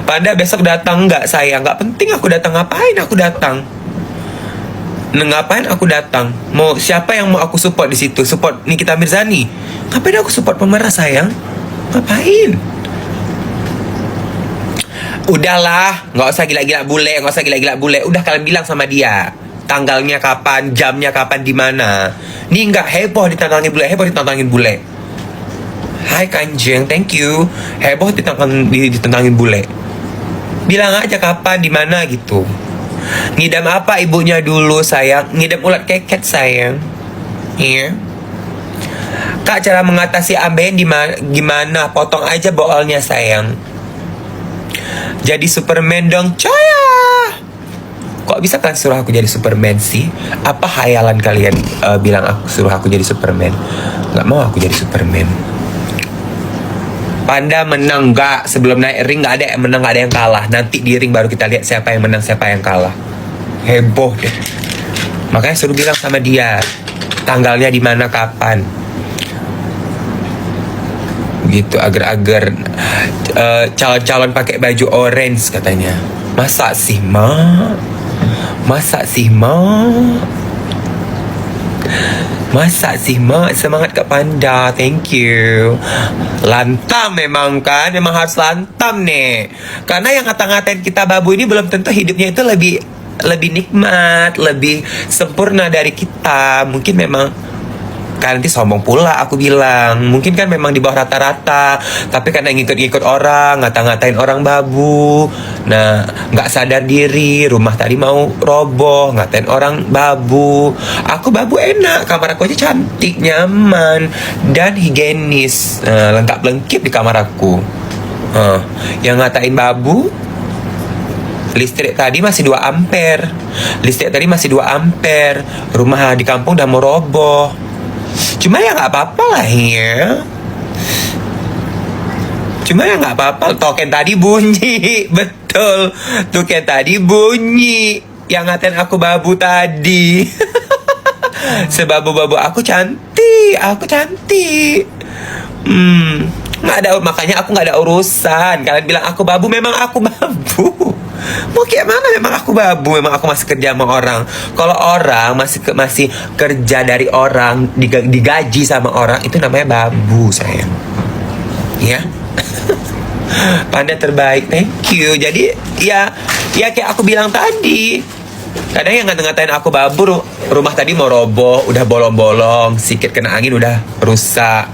Pada besok datang nggak sayang? Nggak penting aku datang, ngapain aku datang? Ngapain aku datang? Mau siapa yang mau aku support di situ? Support Nikita Mirzani? Ngapain aku support pemeran sayang? Ngapain? Udahlah, nggak usah gila-gila bule, nggak usah gila-gila bule. Udah kalian bilang sama dia tanggalnya kapan, jamnya kapan, di mana. Nih nggak heboh ditantangin bule, heboh ditantangin bule. Hai Kanjeng, thank you. Heboh ditantangin bule. Bilang aja kapan, di mana gitu. Ngidam apa ibunya dulu sayang? Ngidam ulat keket sayang. Iya. Kak, cara mengatasi ambeien gimana? Potong aja boolnya sayang. Jadi Superman dong, coya. Kok bisa kan suruh aku jadi Superman sih? Apa hayalan kalian bilang aku suruh aku jadi Superman? Gak mau aku jadi Superman. Panda menang gak? Sebelum naik ring gak ada yang menang, gak ada yang kalah. Nanti di ring baru kita lihat siapa yang menang, siapa yang kalah. Heboh deh. Makanya suruh bilang sama dia tanggalnya di mana, kapan. Gitu agar-agar calon-calon pakai baju orange katanya. Masa sih ma? Masa sih ma? Masa sih ma? Semangat Kak Panda, thank you. Lantam memang kan, memang harus lantam nih. Karena yang ngata-ngatain kita babu ini belum tentu hidupnya itu lebih nikmat, lebih sempurna dari kita. Mungkin memang kan nanti sombong pula aku bilang. Mungkin kan memang di bawah rata-rata, tapi karena ngikut-ngikut orang, ngata-ngatain orang babu. Nah, nggak sadar diri, rumah tadi mau roboh, ngatain orang babu. Aku babu enak, kamar aku aja cantik, nyaman, dan higienis. Lengkap lengkip di kamar aku. Yang ngatain babu, listrik tadi masih 2 ampere. Listrik tadi masih 2 ampere. Rumah di kampung udah mau roboh. Cuma ya nggak apa-apa lah ya. Cuma ya nggak apa-apa. Token tadi bunyi. Betul. Token tadi bunyi. Yang ngatain aku babu tadi. Sebabu-babu aku cantik. Aku cantik. Nggak ada, makanya aku nggak ada urusan. Kalian bilang aku babu, memang aku babu. Mau kayak mana, memang aku babu, memang aku masih kerja sama orang. Kalau orang masih kerja dari orang, digaji sama orang, itu namanya babu sayang. Ya. Panda terbaik, thank you. Jadi ya kayak aku bilang tadi. Kadang yang ngatain aku babu, rumah tadi mau roboh, udah bolong-bolong, sikit kena angin udah rusak.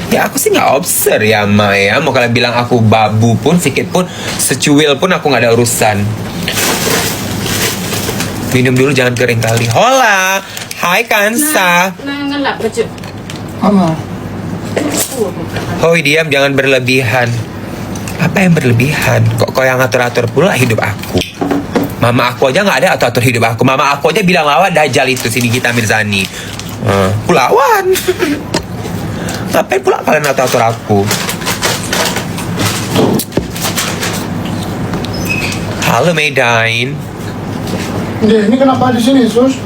Ya aku sih nggak obser ya Ma ya. Mau kalian bilang aku babu pun, sikit pun, secuil pun aku nggak ada urusan. Minum dulu, jangan kering kali. Hola, hai Kansa. Ngelap baju. Hoi, diam, jangan berlebihan. Apa yang berlebihan? Kok yang atur-atur pula hidup aku? Mama aku aja nggak ada atur-atur hidup aku. Mama aku aja bilang lawan Dajjal itu, si Nikita Mirzani. Lawan. Ngapain pula kalian atur-atur aku? Halo Maydain. Ini kenapa di sini, Sus?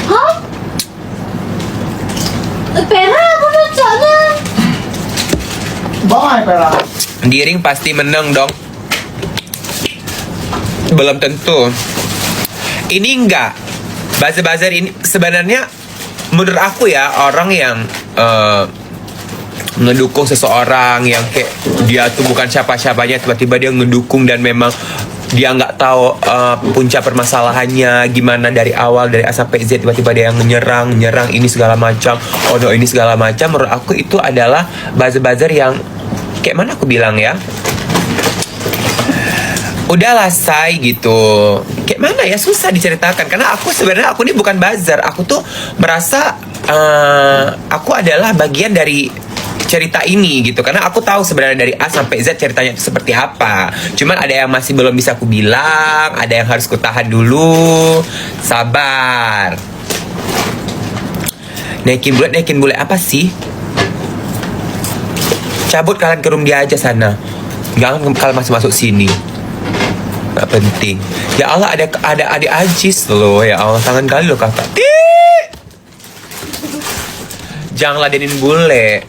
Hah? Pera apa bacanya? Bawa ya, Pera. Diring pasti menang dong. Belum tentu. Ini enggak. Buzzer-buzzer ini sebenarnya menurut aku ya, orang yang ngedukung seseorang yang kayak dia tuh bukan siapa-siapanya, tiba-tiba dia ngedukung dan memang dia nggak tahu puncak permasalahannya gimana dari awal, dari A sampai Z, tiba-tiba dia yang nyerang ini segala macam, ini segala macam. Menurut aku itu adalah buzzer-buzzer yang kayak mana aku bilang ya, udahlah say gitu. Kayak mana ya, susah diceritakan. Karena aku sebenarnya ini bukan buzzer. Aku tuh merasa aku adalah bagian dari cerita ini gitu. Karena aku tahu sebenarnya dari A sampai Z ceritanya itu seperti apa. Cuman ada yang masih belum bisa aku bilang, ada yang harus ku tahan dulu. Sabar. Naikin bulat apa sih? Cabut kalian ke room dia aja sana. Jangan kalian masuk sini. Gak penting. Ya Allah, ada adik Ajis loh. Ya Allah, tangan kali loh kakak. Jangan ladenin bule.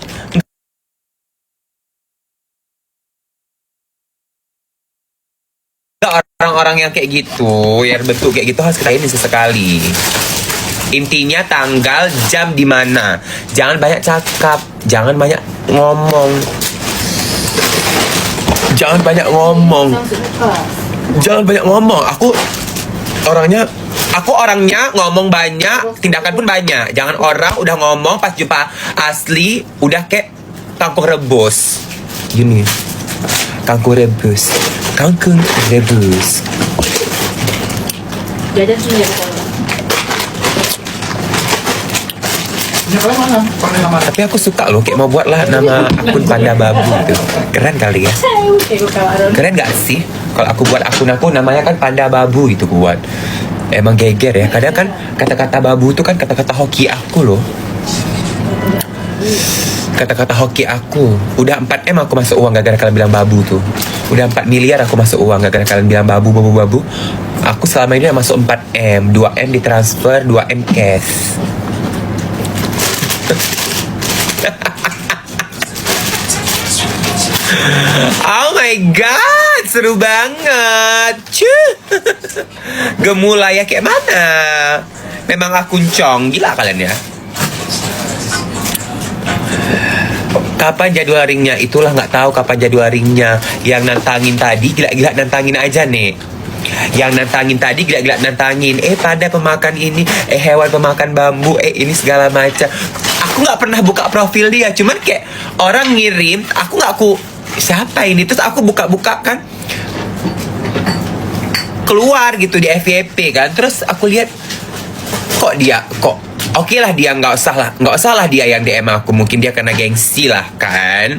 orang yang kayak gitu, yang bentuk kayak gitu harus kita ini sesekali. Intinya tanggal, jam di mana. Jangan banyak cakap, jangan banyak ngomong. Jangan banyak ngomong. Jangan banyak ngomong. Aku orangnya ngomong banyak, tindakan pun banyak. Jangan orang udah ngomong pas jumpa asli udah kayak kangkung rebus. Gini. Kangkung rebus. Kangkung rebus. Jajan sini ya kalau. Punya kalian mana? Pakai nama. Tapi aku suka loh kayak mau buat lah nama akun Panda Babu gitu. Keren kali ya. Keren gak sih? Kalau aku buat akun aku namanya kan Panda Babu gitu aku buat. Emang geger ya. Kadang kan kata-kata babu itu kan kata-kata hoki aku loh. Kata-kata hoki aku. Udah 4M aku masuk uang gara-gara kalian bilang babu tuh. Udah 4 miliar aku masuk uang gara-gara kalian bilang babu. Aku selama ini udah masuk 4M. 2M ditransfer, 2M cash. Oh my god, seru banget. Cuh. Gemula ya kayak mana? Memang aku kuncong, gila kalian ya. Kapan jadwal ringnya? Itulah nggak tahu kapan jadwal ringnya. Yang nantangin tadi gila-gila nantangin aja nih. Yang nantangin tadi gila-gila nantangin. Pada pemakan ini, hewan pemakan bambu, ini segala macam. Aku nggak pernah buka profil dia, cuman kayak orang ngirim, siapa ini? Terus aku buka-buka kan, keluar gitu di FYP kan. Terus aku lihat kok oke lah dia nggak usah lah dia yang DM aku, mungkin dia kena gengsi lah kan.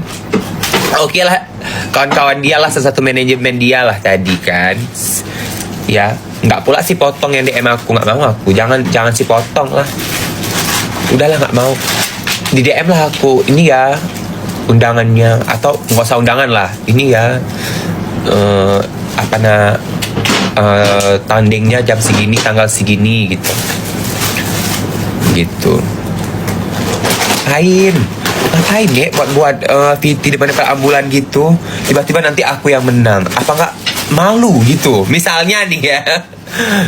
Oke lah kawan-kawan dia lah, salah satu manajemen dia lah tadi kan. Ya nggak pula si potong yang DM aku, nggak mau aku, jangan si potong lah. Udahlah nggak mau, di DM lah aku, ini ya undangannya, atau nggak usah undangan lah, ini ya tandingnya jam segini tanggal segini gitu. Ngapain ya buat VT depan ambulan gitu, tiba-tiba nanti aku yang menang, apa nggak malu gitu? Misalnya nih ya,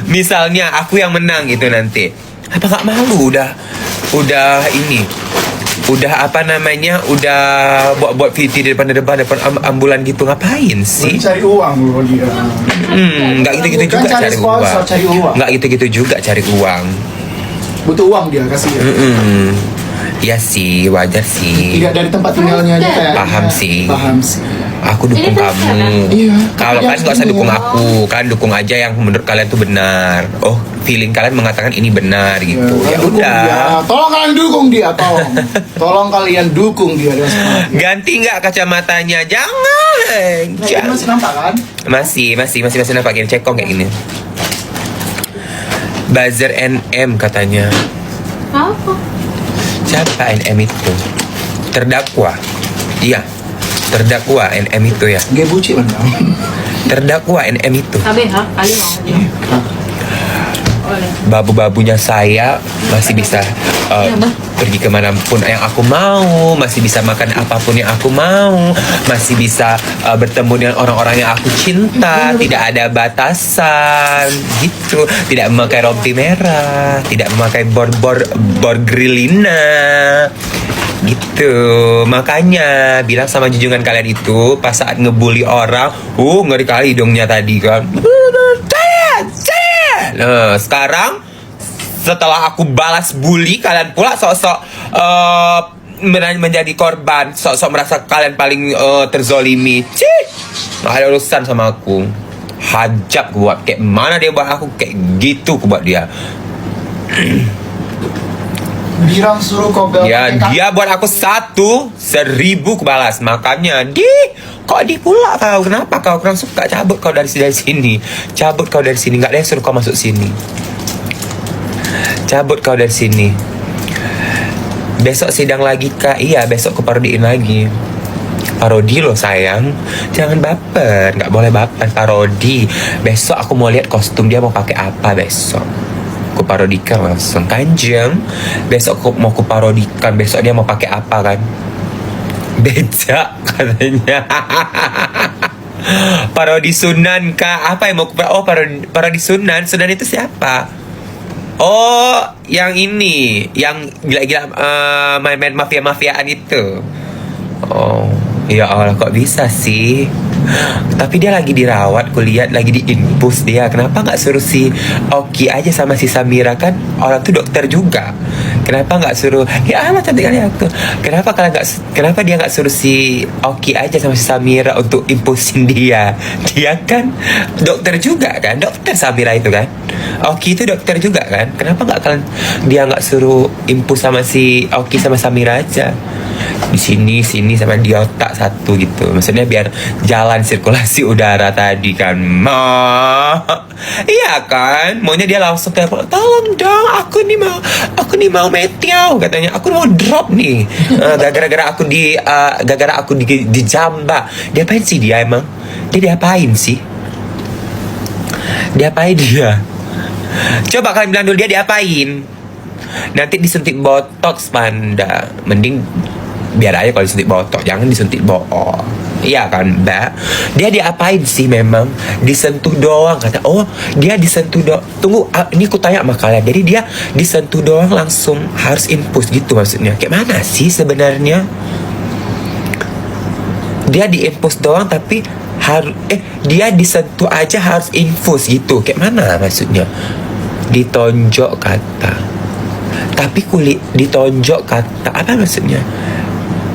misalnya aku yang menang gitu nanti, apa nggak malu? Udah buat VT di depan ambulan gitu, ngapain sih? Cari uang loh dia. Nggak gitu-gitu juga Cari cari sponsor, uang. cari uang. Nggak gitu-gitu juga cari uang. Butuh uang dia kasih ya. Iya sih, wajar sih. Tidak dari tempat tinggalnya aja kayak. Paham sih. Paham sih. Aku dukung Ini kamu. Iya. Kalau Tapi kan harus nggak usah ini dukung ya. aku, kan dukung aja yang menurut kalian tuh benar. Oh, feeling kalian mengatakan ini benar gitu. Ya dukung udah. dia. Tolong kalian dukung dia, tolong. Tolong kalian dukung dia. Ganti nggak kacamatanya? Jangan. Nah, ini masih nampak kan? Masih nampak gini, cekong kayak gini. Buzzer NM katanya. Apa? Siapa NM itu? Terdakwa. Iya. Terdakwa NM itu ya. Gak buci kan? Terdakwa NM itu. KBH kali mau aja. Oleh. Babu-babunya saya masih bisa pergi kemanapun yang aku mau, masih bisa makan apapun yang aku mau, masih bisa bertemu dengan orang-orang yang aku cinta, tidak ada batasan gitu, tidak memakai rompi merah, tidak memakai bor grillina gitu. Makanya bilang sama junjungan kalian itu pas saat ngebully orang, ngeri kali hidungnya tadi kan. Nah, sekarang setelah aku balas bully, kalian pula sok-sok menjadi korban, sok-sok merasa kalian paling terzolimi. Nggak ada urusan sama aku. Hajab buat kayak mana dia buat aku kayak gitu, aku buat dia. Birang suruh kau Ya dia buat aku 1.000 kebalas. Makanya kok pula kau, kenapa kau kurang suka? Cabut kau dari sini. Cabut kau dari sini. Nggak ada yang suruh kau masuk sini. Cabut kau dari sini. Besok sidang lagi kak? Iya, besok aku parodiin lagi. Parodi loh sayang, jangan baper, nggak boleh baper, parodi. Besok aku mau lihat kostum dia mau pakai apa besok. Aku parodikan langsung. Kanjeng, besok aku parodikan, besok dia mau pakai apa kan? Becak katanya. Parodi Sunan kah? Apa yang mau oh parodi Sunan? Sunan itu siapa? Oh, yang ini, yang gila-gila main-main mafia-mafiaan itu. Oh, ya Allah, kok bisa sih? Tapi dia lagi dirawat, kulihat lagi diinfus dia. Kenapa nggak suruh si Oki aja sama si Samira, kan orang tuh dokter juga. Kenapa nggak suruh? Ya Allah, cantik kali aku. Kenapa dia nggak suruh si Oki aja sama si Samira untuk infusin dia? Dia kan dokter juga kan, dokter Samira itu kan. Oki itu dokter juga kan. Kenapa dia nggak suruh infus sama si Oki sama Samira aja? Di sini sama di otak satu gitu. Maksudnya biar jalan sirkulasi udara tadi kan. Iya kan? Maunya dia langsung telepon, tolong dong, aku nih mau metiau katanya. Aku mau drop nih. Gara-gara aku di jamba. Diapain sih dia emang? Dia diapain sih? Diapain dia? Coba kalian bilang dulu dia diapain. Nanti disuntik botox Panda. Mending biar aja kalau disuntik botok, jangan disuntik bohong. Iya kan Mbak? Dia diapain sih memang? Disentuh doang kata. Oh, dia disentuh doang. Tunggu, ini aku tanya sama kalian. Jadi dia disentuh doang langsung harus infus gitu maksudnya? Kayak mana sih sebenarnya? Dia diinfus doang tapi dia disentuh aja harus infus gitu. Kayak mana maksudnya? Ditonjok kata. Tapi kulit ditonjok kata. Apa maksudnya?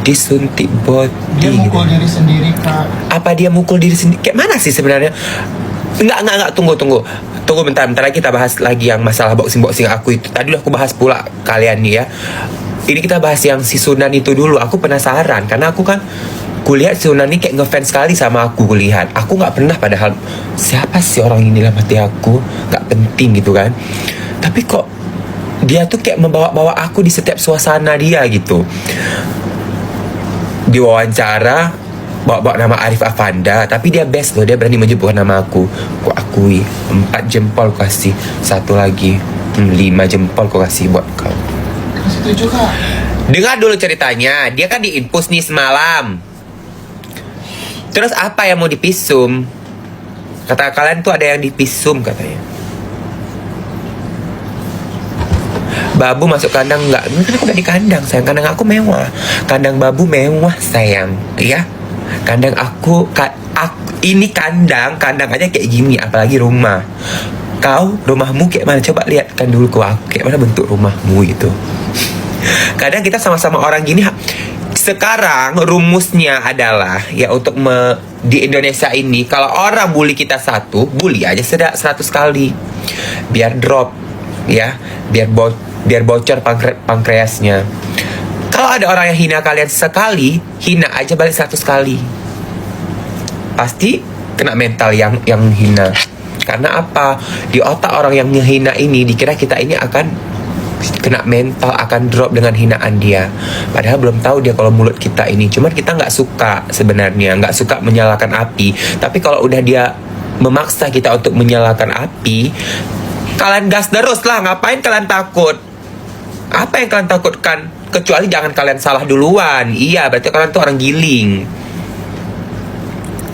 Disuntik body. Dia mukul diri sendiri, Kak. Apa dia mukul diri sendiri? Kayak mana sih sebenarnya? Enggak, tunggu bentar lagi kita bahas lagi yang masalah boxing aku itu. Tadi udah aku bahas pula kalian nih ya. Ini kita bahas yang si Sunan itu dulu. Aku penasaran karena aku kan kulihat si Sunan ini kayak ngefans sekali sama aku. Kulihat aku nggak pernah, padahal siapa sih orang ini dalam hati aku, nggak penting gitu kan. Tapi kok dia tuh kayak membawa-bawa aku di setiap suasana dia gitu. Diwawancara bawa nama Arif Afanda, tapi dia best loh, dia berani menyebut nama aku. Ku akui 4 jempol ku kasih, satu lagi 5 jempol ku kasih buat kau. Setuju, Kak. Dengar dulu ceritanya, dia kan diinfus nih semalam. Terus apa yang mau dipisum? Kata kalian tuh ada yang dipisum katanya. Babu masuk kandang enggak? Ini kan aku udah di kandang sayang. Kandang aku mewah. Kandang babu mewah sayang. Ya. Kandang aku ini kandang aja kayak gini, apalagi rumah. Kau rumahmu kayak mana? Coba lihatkan dulu ke aku kayak mana bentuk rumahmu itu. Kadang kita sama-sama orang gini. Sekarang rumusnya adalah ya untuk di Indonesia ini, kalau orang bully kita bully aja 100 kali. Biar drop ya, biar bocor pankreasnya. Kalau ada orang yang hina kalian sekali, hina aja balik 100 kali. Pasti kena mental yang hina. Karena apa? Di otak orang yang menghina ini dikira kita ini akan kena mental, akan drop dengan hinaan dia. Padahal belum tahu dia kalau mulut kita ini. Cuman kita nggak suka sebenarnya, nggak suka menyalakan api. Tapi kalau udah dia memaksa kita untuk menyalakan api, kalian gas terus lah. Ngapain kalian takut? Apa yang kalian takutkan? Kecuali jangan kalian salah duluan. Iya, berarti kalian tuh orang giling.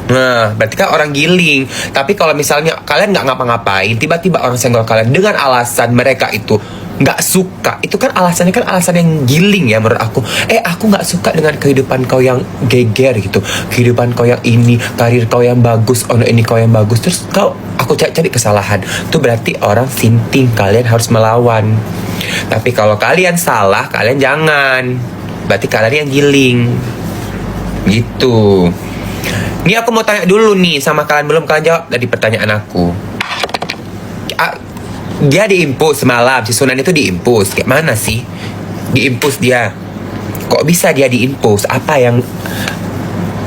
Nah, berarti kan orang giling. Tapi kalau misalnya kalian nggak ngapa-ngapain, tiba-tiba orang senggol kalian dengan alasan mereka itu nggak suka, itu kan alasannya kan alasan yang giling ya menurut aku. Aku nggak suka dengan kehidupan kau yang geger gitu, kehidupan kau yang ini, karir kau yang bagus, ini kau yang bagus. Terus aku cari kesalahan. Itu berarti orang sinting, kalian harus melawan. Tapi kalau kalian salah, kalian jangan. Berarti kalian yang giling. Gitu. Ini aku mau tanya dulu nih sama kalian, belum kalian jawab dari pertanyaan aku. Dia diimpus semalam, si Sunan itu diimpus. Kayak mana sih diimpus dia? Kok bisa dia diimpus?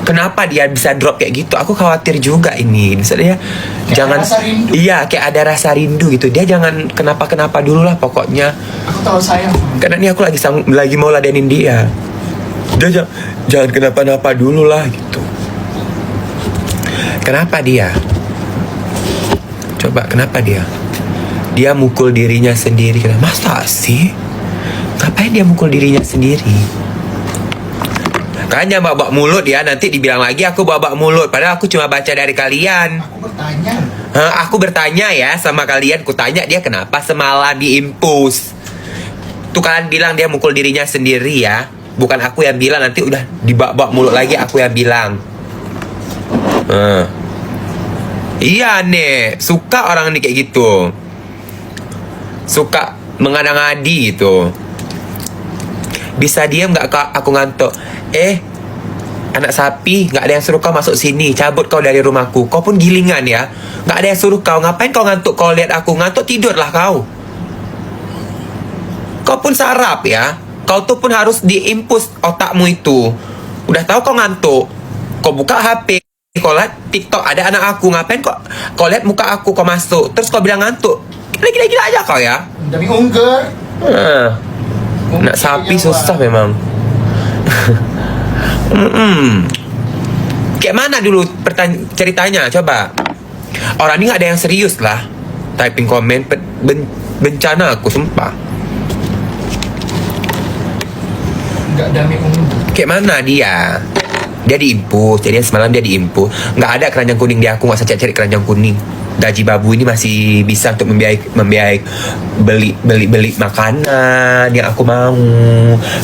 Kenapa dia bisa drop kayak gitu? Aku khawatir juga ini. Misalnya jangan, iya kayak ada rasa rindu gitu. Dia jangan kenapa-kenapa dulu lah pokoknya. Aku tahu sayang. Karena ini aku lagi mau ladenin dia. Dia jangan kenapa-napa dulu lah gitu. Kenapa dia? Coba kenapa dia? Dia mukul dirinya sendiri. Masa sih? Ngapain dia mukul dirinya sendiri? Kan jangan bawa mulut ya. Nanti dibilang lagi aku bawa mulut. Padahal aku cuma baca dari kalian. Aku bertanya. Aku bertanya ya sama kalian. Kutanya dia kenapa semalam diimpus. Tuh kalian bilang dia mukul dirinya sendiri ya. Bukan aku yang bilang. Nanti udah dibawa mulut lagi aku yang bilang. Iya nih. Suka orang nih kayak gitu. Suka mengada-ngadi gitu. Bisa diam gak kak aku ngantuk? Anak sapi, gak ada yang suruh kau masuk sini. Cabut kau dari rumahku. Kau pun gilingan ya. Gak ada yang suruh kau. Ngapain kau ngantuk? Kau lihat aku ngantuk, tidurlah kau. Kau pun sarap ya. Kau tuh pun harus diimpus otakmu itu. Udah tahu kau ngantuk, kau buka HP, kau lihat TikTok ada anak aku. Ngapain kau lihat muka aku, kau masuk. Terus kau bilang ngantuk. Gila-gila aja kau ya. Demi ungker. Nak sapi susah memang. Kayak mana dulu ceritanya? Coba. Orang ini gak ada yang serius lah. Typing komen bencana aku, sumpah. Enggak dami ungker. Kayak mana dia? Dia diimpus. Jadi semalam dia diimpus. Gak ada keranjang kuning di aku. Gak usah cari keranjang kuning. Gaji babu ini masih bisa untuk membiayai beli makanan yang aku mau,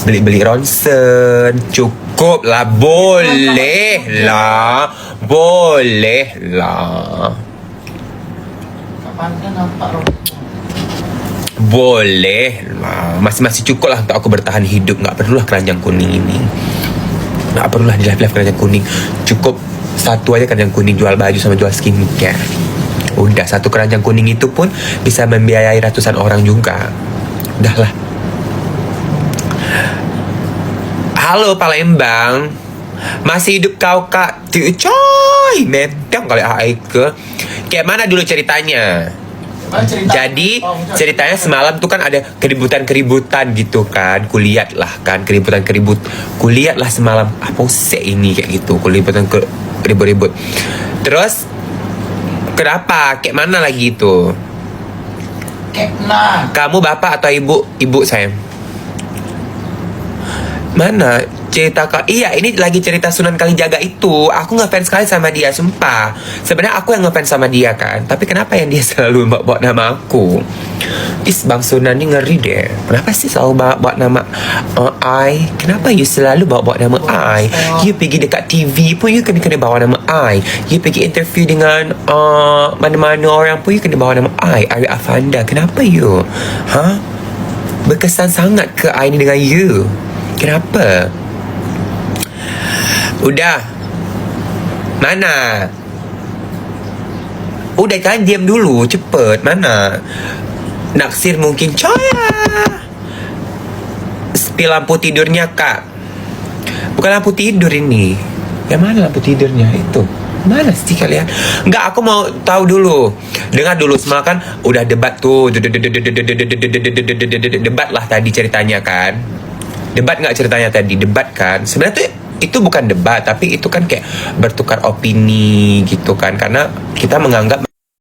beli ronsen. Cukup lah, boleh lah. Kapan kan nampak Boleh lah. Masih cukup lah untuk aku bertahan hidup. Gak perlulah keranjang kuning ini. Gak perlulah di live keranjang kuning. Cukup satu aja keranjang kuning, jual baju sama jual skincare. Udah, satu keranjang kuning itu pun bisa membiayai ratusan orang juga. Udahlah. Halo Palembang. Masih hidup kau kak? Coy, metong kali Aike. Kayak mana dulu ceritanya? Jadi ceritanya semalam tuh kan ada keributan gitu kan. Kulihat lah kan kulihat lah semalam. Apa sih ini kayak gitu, ribut-ribut. Terus kenapa? Kayak mana lagi itu? Kekna. Kamu bapak atau ibu? Ibu sayang. Mana cerita kak? Iya, ini lagi cerita Sunan Kalijaga itu. Aku ngefans sekali sama dia, sumpah. Sebenarnya aku yang ngefans sama dia kan. Tapi kenapa yang dia selalu bawa nama aku? Bang Sunan ini ngeri deh. Kenapa sih selalu bawa nama I? Kenapa you selalu bawa nama I? You pergi dekat TV pun you kena bawa nama I. You pergi interview dengan mana-mana orang pun you kena bawa nama I. Ari Afanda. Kenapa you? Berkesan sangat ke I ni dengan you? Kenapa? Udah. Mana? Udah kan, diam dulu. Cepet. Mana? Naksir mungkin. Coya. Spill lampu tidurnya kak. Bukan lampu tidur ini. Yang mana lampu tidurnya itu? Mana sih kalian? Enggak, aku mau tahu dulu. Dengar dulu, semalam kan udah debat tuh. Debat lah tadi ceritanya kan. Debat nggak ceritanya tadi? Debat kan. Sebenarnya tuh itu bukan debat, tapi itu kan kayak bertukar opini gitu kan. Karena kita menganggap